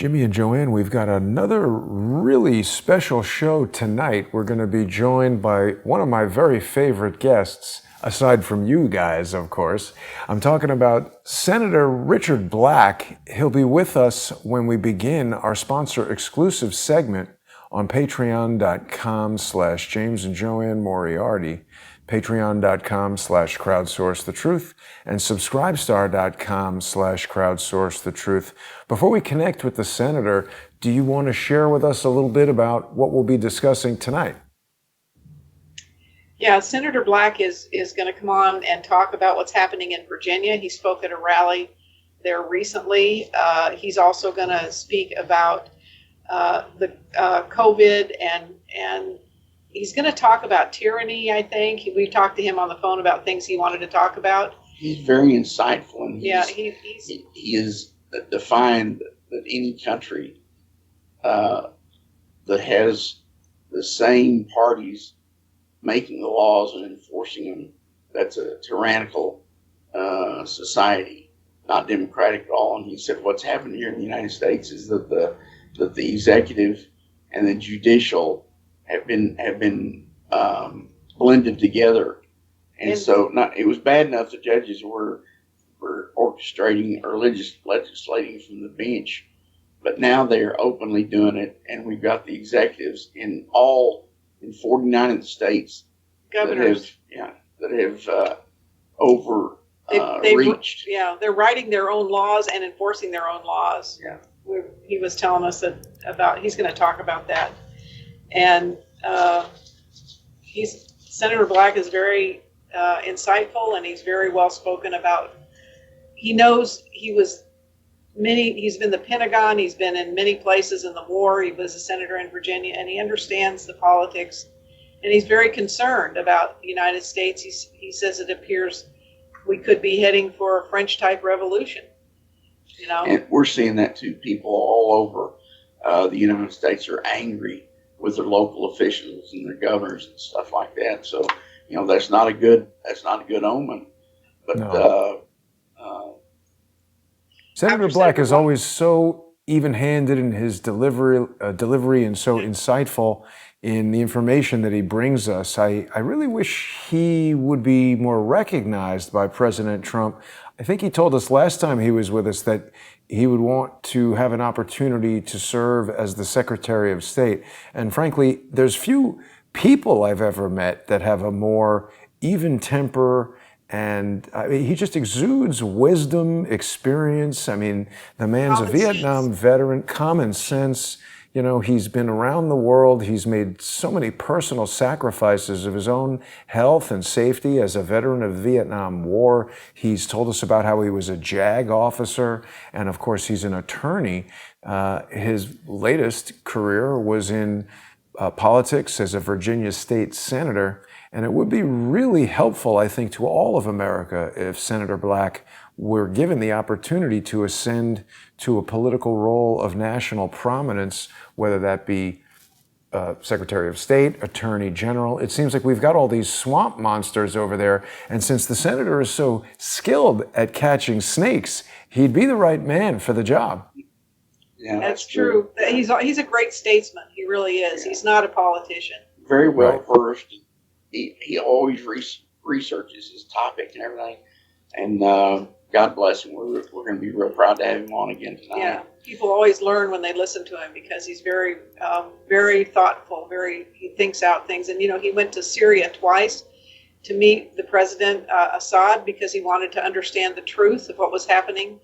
Jimmy and JoAnne, we've got another really special show tonight. We're going to be joined by one of my very favorite guests, aside from you guys, of course. I'm talking about Senator Richard Black. He'll be with us when we begin our sponsor exclusive segment on patreon.com/James and JoAnne Moriarty, patreon.com/crowdsourcethetruth, and subscribestar.com/crowdsourcethetruth. Before we connect with the senator, do you want to share with us a little bit about what we'll be discussing tonight? Yeah, Senator Black is going to come on and talk about what's happening in Virginia. He spoke at a rally there recently. He's also going to speak about the COVID, and he's going to talk about tyranny, I think. We talked to him on the phone about things he wanted to talk about. He's very insightful, and he is defined that any country that has the same parties making the laws and enforcing them, that's a tyrannical society, not democratic at all. And he said what's happened here in the United States is that the executive and the judicial have been blended together, and so it was bad enough the judges were orchestrating or legislating from the bench, but now they are openly doing it, and we've got the executives in 49 of the states governors that have overreached. They're writing their own laws and enforcing their own laws. Yeah. He was telling us he's going to talk about that. And Senator Black is very insightful, and he's very well spoken about. He knows he's been the Pentagon, he's been in many places in the war, he was a senator in Virginia, and he understands the politics, and he's very concerned about the United States. He says it appears we could be heading for a French-type revolution. And we're seeing that too. People all over the United States are angry with their local officials and their governors and stuff like that. So, that's not a good omen. But no. Senator Black is always so even-handed in his delivery and so insightful in the information that he brings us. I really wish he would be more recognized by President Trump. I think he told us last time he was with us that he would want to have an opportunity to serve as the Secretary of State. And frankly, there's few people I've ever met that have a more even temper, and he just exudes wisdom, experience. I mean, the man's a Vietnam veteran, common sense. He's been around the world. He's made so many personal sacrifices of his own health and safety as a veteran of the Vietnam War. He's told us about how he was a JAG officer, and of course, he's an attorney. His latest career was in politics as a Virginia state senator, and it would be really helpful, I think, to all of America if Senator Black were given the opportunity to ascend to a political role of national prominence, whether that be Secretary of State, Attorney General. It seems like we've got all these swamp monsters over there, and since the senator is so skilled at catching snakes, he'd be the right man for the job. Yeah, that's true. He's a great statesman. He really is. Yeah. He's not a politician. Very well versed. He always researches his topic and everything. And God bless him. We're going to be real proud to have him on again tonight. Yeah, people always learn when they listen to him because he's very, very thoughtful. He thinks out things. And he went to Syria twice to meet the president Assad because he wanted to understand the truth of what was happening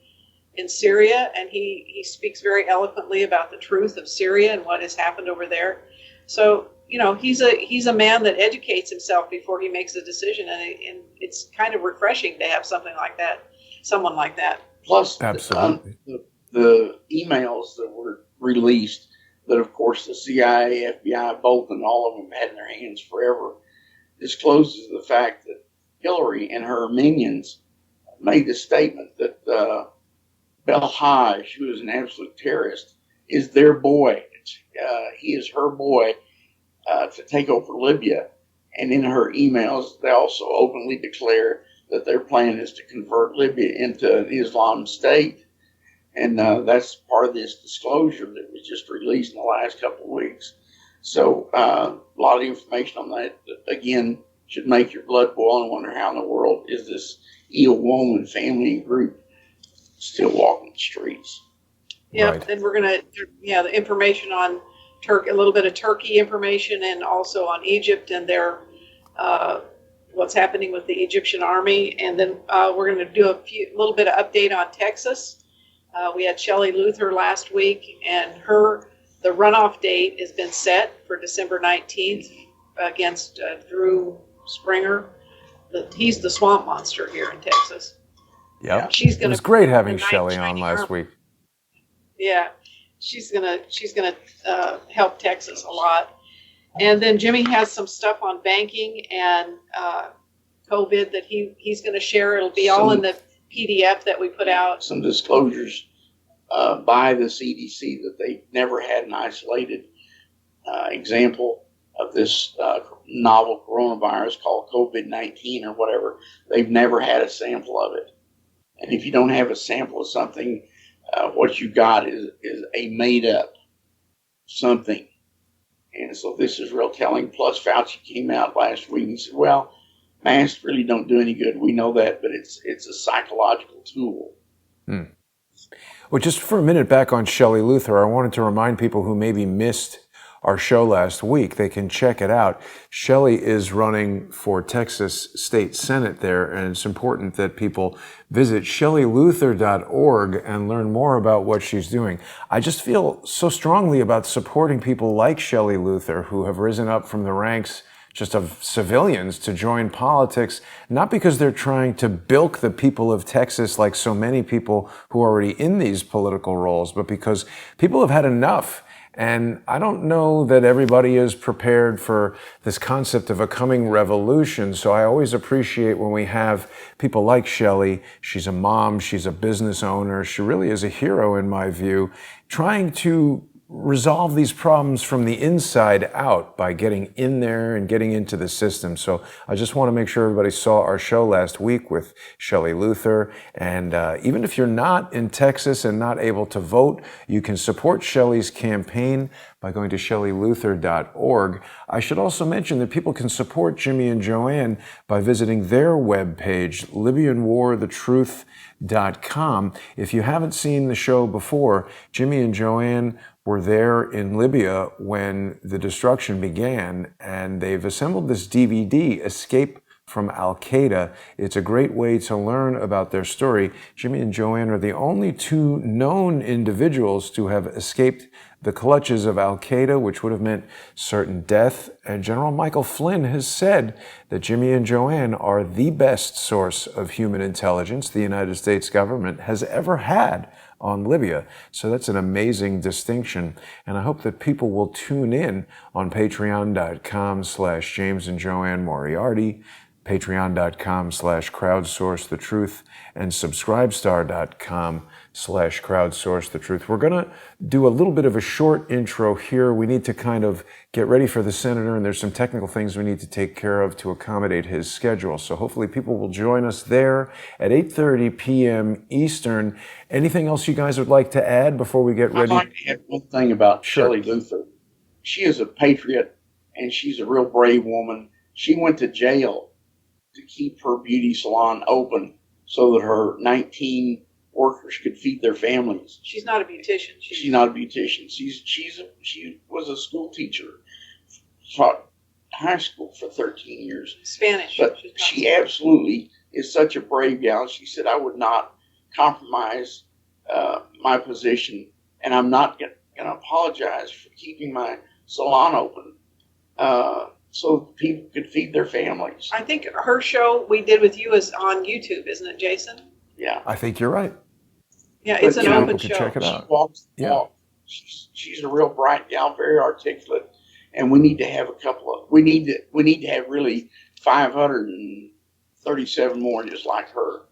in Syria, and he speaks very eloquently about the truth of Syria and what has happened over there. So he's a man that educates himself before he makes a decision, and it's kind of refreshing to have someone like that. Plus, absolutely, the emails that were released that, of course, the CIA, FBI, both, and all of them had in their hands forever, discloses the fact that Hillary and her minions made the statement that Belhaj, who is an absolute terrorist, is their boy. He is her boy to take over Libya. And in her emails, they also openly declare that their plan is to convert Libya into an Islam state. And that's part of this disclosure that was just released in the last couple of weeks. So a lot of information on that, again, should make your blood boil and wonder how in the world is this Eel woman family and group still walking the streets. Yeah, Right. and we're gonna, the information on Turkey, a little bit of Turkey information, and also on Egypt and their what's happening with the Egyptian army, and then we're gonna do a little bit of update on Texas. We had Shelley Luther last week, and the runoff date has been set for December 19th against Drew Springer. He's the swamp monster here in Texas. Yep. She's It gonna was great having the knight Shelley on shining last armor. week. Yeah, she's gonna help Texas a lot. And then Jimmy has some stuff on banking and COVID that he's going to share. It'll be all in the PDF that we put out. Some disclosures by the CDC that they've never had an isolated example of this novel coronavirus called COVID-19 or whatever. They've never had a sample of it. And if you don't have a sample of something, what you got is a made up something. And so this is real telling. Plus, Fauci came out last week and said, well, masks really don't do any good. We know that, but it's a psychological tool. Well, just for a minute back on Shelley Luther, I wanted to remind people who maybe missed our show last week, they can check it out. Shelley is running for Texas State Senate there, and it's important that people visit shelleyluther.org and learn more about what she's doing. I just feel so strongly about supporting people like Shelley Luther who have risen up from the ranks just of civilians to join politics, not because they're trying to bilk the people of Texas like so many people who are already in these political roles, but because people have had enough. And I don't know that everybody is prepared for this concept of a coming revolution. So I always appreciate when we have people like Shelley. She's a mom, she's a business owner. She really is a hero in my view, trying to resolve these problems from the inside out by getting in there and getting into the system. So I just want to make sure everybody saw our show last week with Shelley Luther. And even if you're not in Texas and not able to vote, you can support Shelley's campaign by going to shelleyluther.org. I should also mention that people can support Jimmy and JoAnne by visiting their webpage, LibyanWarTheTruth.com. If you haven't seen the show before, Jimmy and JoAnne were there in Libya when the destruction began, and they've assembled this DVD, Escape from Al-Qaeda. It's a great way to learn about their story. Jimmy and JoAnne are the only two known individuals to have escaped the clutches of Al-Qaeda, which would have meant certain death. And General Michael Flynn has said that Jimmy and JoAnne are the best source of human intelligence the United States government has ever had on Libya. So that's an amazing distinction. And I hope that people will tune in on patreon.com/James and JoAnne Moriarty, patreon.com/crowdsourcethetruth, and subscribestar.com/crowdsourcethetruth. We're going to do a little bit of a short intro here. We need to kind of get ready for the senator, and there's some technical things we need to take care of to accommodate his schedule. So hopefully people will join us there at 8:30 p.m. Eastern. Anything else you guys would like to add before we get ready? I'd like to add one thing about Sure. Shelley Luther. She is a patriot, and she's a real brave woman. She went to jail to keep her beauty salon open so that her 19 workers could feed their families. She's not a beautician. She's not a beautician. She was a school teacher, taught high school for 13 years. Spanish. But She's not she absolutely is such a brave gal. She said, I would not compromise my position, and I'm not going to apologize for keeping my salon open so people could feed their families. I think her show we did with you is on YouTube, isn't it, Jason? Yeah. I think you're right. Yeah, it's But, an you know, open people can show. check it out. She walks the Yeah. walk. She's a real bright gal, very articulate, and we need to have we need to have really 537 more just like her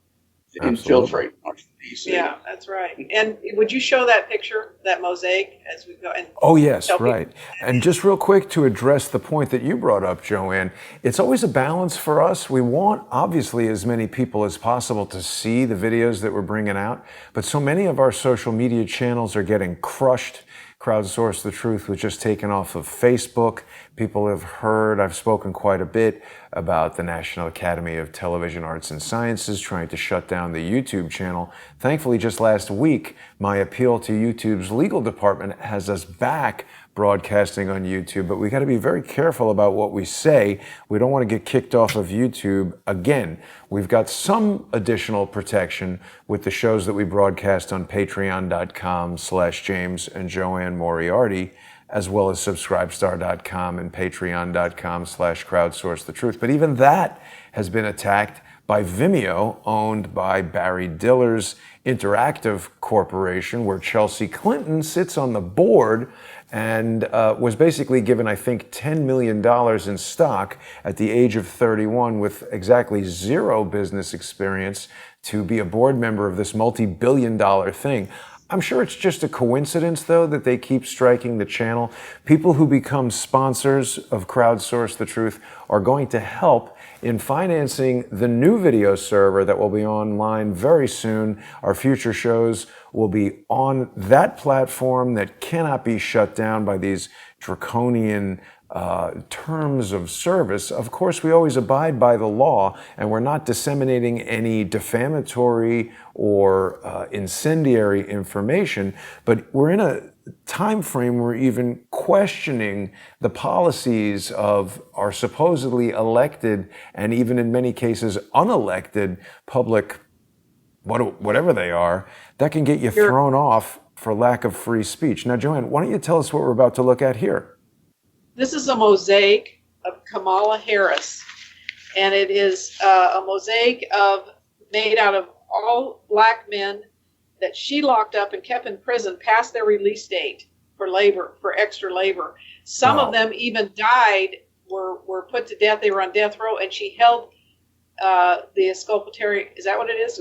infiltrate Washington, D.C. Yeah, that's right. And would you show that picture, that mosaic, as we go? And Oh, yes, tell people- right. And just real quick to address the point that you brought up, JoAnne, it's always a balance for us. We want, obviously, as many people as possible to see the videos that we're bringing out, but so many of our social media channels are getting crushed. Crowdsource the Truth was just taken off of Facebook. People have heard, I've spoken quite a bit about the National Academy of Television Arts and Sciences trying to shut down the YouTube channel. Thankfully, just last week, my appeal to YouTube's legal department has us back broadcasting on YouTube, but we got to be very careful about what we say. We don't want to get kicked off of YouTube again. We've got some additional protection with the shows that we broadcast on patreon.com/James and JoAnne Moriarty, as well as subscribestar.com and patreon.com/crowdsource the truth. But even that has been attacked by Vimeo, owned by Barry Diller's Interactive Corporation, where Chelsea Clinton sits on the board and was basically given, I think, $10 million in stock at the age of 31 with exactly zero business experience to be a board member of this multi-billion-dollar thing. I'm sure it's just a coincidence, though, that they keep striking the channel. People who become sponsors of Crowdsource the Truth are going to help in financing the new video server that will be online very soon. Our future shows will be on that platform that cannot be shut down by these draconian terms of service. Of course, we always abide by the law, and we're not disseminating any defamatory or incendiary information, but we're in a time frame where even questioning the policies of our supposedly elected and even in many cases unelected public, whatever they are, that can get you thrown off for lack of free speech. Now, JoAnne, why don't you tell us what we're about to look at here? This is a mosaic of Kamala Harris, and it is a mosaic made out of all black men that she locked up and kept in prison past their release date for extra labor. Some of them even died, were put to death. They were on death row, and she held the exculpatory, is that what it is?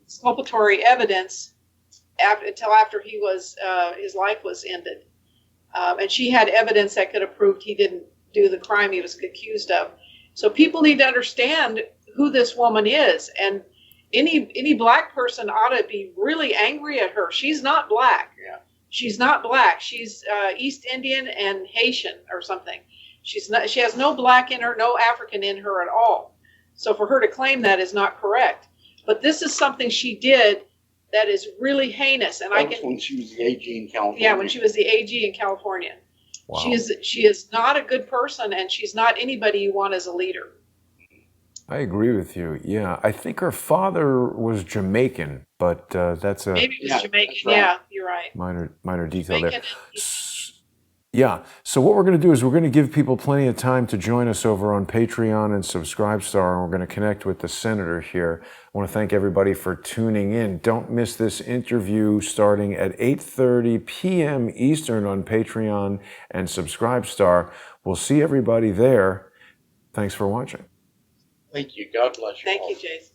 Exculpatory evidence until after he was his life was ended. And she had evidence that could have proved he didn't do the crime he was accused of. So people need to understand who this woman is, and any black person ought to be really angry at her. She's not black. Yeah. She's not black. She's East Indian and Haitian or something. She's not. She has no black in her, no African in her at all. So for her to claim that is not correct. But this is something she did that is really heinous. And when she was the AG in California. Yeah, when she was the AG in California. Wow. She is not a good person, and she's not anybody you want as a leader. I agree with you. Yeah, I think her father was Jamaican, but that's a maybe it was Jamaican. Right. Yeah, you're right. minor detail Jamaican there. Yeah. So what we're going to do is we're going to give people plenty of time to join us over on Patreon and Subscribestar, and we're going to connect with the senator here. I want to thank everybody for tuning in. Don't miss this interview starting at 8:30 p.m. Eastern on Patreon and Subscribestar. We'll see everybody there. Thanks for watching. Thank you. God bless you all. Thank you, Jason.